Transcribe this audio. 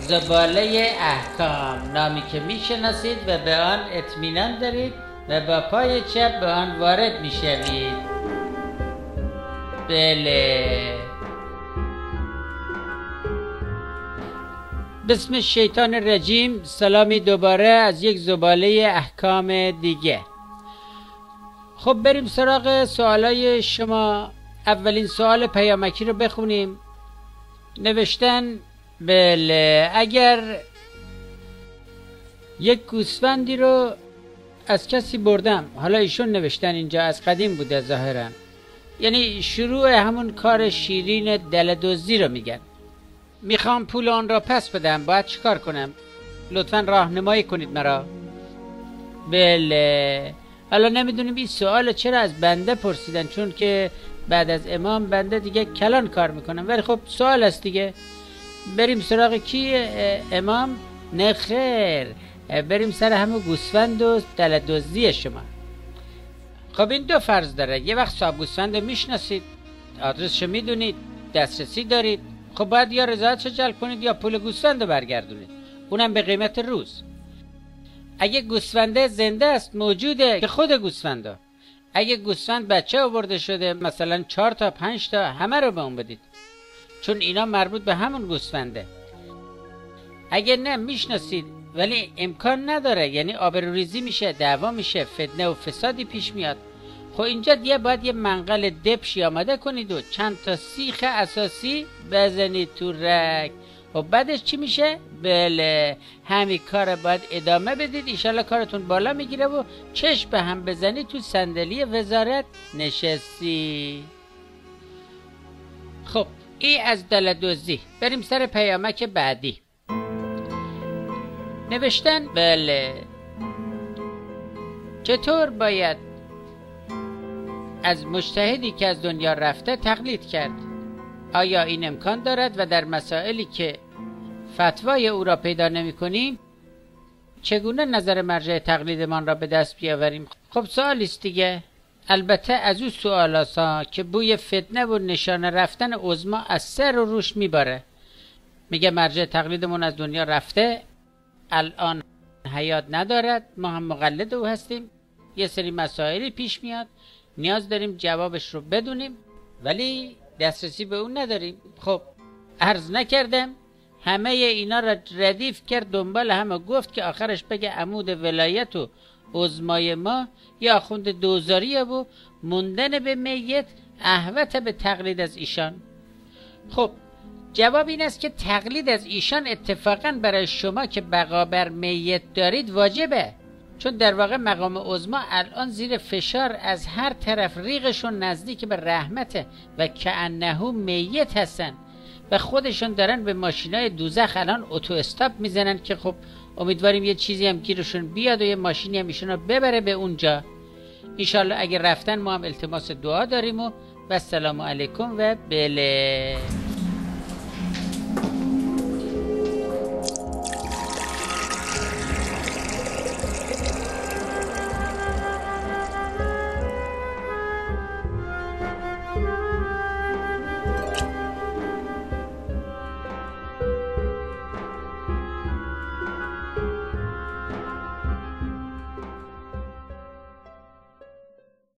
زباله احکام، نامی که میشناسید و به آن اطمینان دارید و با پای چپ به آن وارد میشوید. بله. بسم الشیطان الرجیم. سلامی دوباره از یک زباله احکام دیگه. خب بریم سراغ سوالای شما. اولین سوال پیامکی رو بخونیم. نوشتن بله، اگر یک گوسفندی رو از کسی بردم، حالا ایشون نوشتن اینجا از قدیم بوده ظاهرا، یعنی شروع همون کار شیرین دل دزدی رو میگن. میخوام پول آن را پس بدم، باید چیکار کنم؟ لطفا راهنمایی کنید مرا. بله، حالا نمیدونیم این سوال چرا از بنده پرسیدن، چون که بعد از امام بنده دیگه کلان کار میکنم، ولی خب سوال است دیگه. بریم سراغ کی؟ امام؟ نه خیر، بریم سر همون گوسفند و دل دزدی شما. خب این دو فرض داره. یه وقت صاحب گوسفند رو میشناسید، آدرسشو میدونید، دسترسی دارید، خب باید یا رضایتشو جلب کنید یا پول گوسفند رو برگردونید، اونم به قیمت روز. اگه گوسفنده زنده است، موجوده، که خود گوسفنده. اگه گوسفند بچه آورده شده، مثلا 4 تا 5 تا، همه رو به اون بدید، چون اینا مربوط به همون گوسفنده. اگه نه میشناسید ولی امکان نداره، یعنی آبروریزی میشه، دعوا میشه، فتنه و فسادی پیش میاد، خب اینجا دیگه باید یه منقل دبشی آماده کنید و چند تا سیخ اساسی بزنید تو رگ. و بعدش چی میشه؟ بله، همین کار باید ادامه بدید، ایشالله کارتون بالا میگیره و چشم به هم بزنید تو صندلی وزارت نشستی. خب این از دل دزدی. بریم سر پیامک بعدی. نوشتن بله، چطور باید از مجتهدی که از دنیا رفته تقلید کرد؟ آیا این امکان دارد و در مسائلی که فتوای او را پیدا نمی کنیم چگونه نظر مرجع تقلیدمان را به دست بیاوریم؟ خب سوالی است دیگه. البته از او سوال هست که بوی فتنه و نشانه رفتن عظما از سر و روش میباره. میگه مرجع تقلیدمون از دنیا رفته، الان حیات ندارد، ما هم مقلد او هستیم، یه سری مسائلی پیش میاد، نیاز داریم جوابش رو بدونیم ولی دسترسی به اون نداریم. خب عرض نکردم همه اینا را ردیف کرد، دنبال همه گفت که آخرش بگه عمود ولایت و عظمای ما یا آخوند دوزاریه و موندن به میت احوط به تقلید از ایشان. خب جواب این است که تقلید از ایشان اتفاقا برای شما که بقا بر میت دارید واجبه، چون در واقع مقام عظما الان زیر فشار از هر طرف، ریغشون نزدیک به رحمته و کأنه میت هستن و خودشون دارن به ماشینای دوزخ الان اتو استاپ میزنن که خب امیدواریم یه چیزی هم گیرشون بیاد و یه ماشینی هم ایشون رو ببره به اونجا. انشالله اگه رفتن ما هم التماس دعا داریم و السلام علیکم و بله.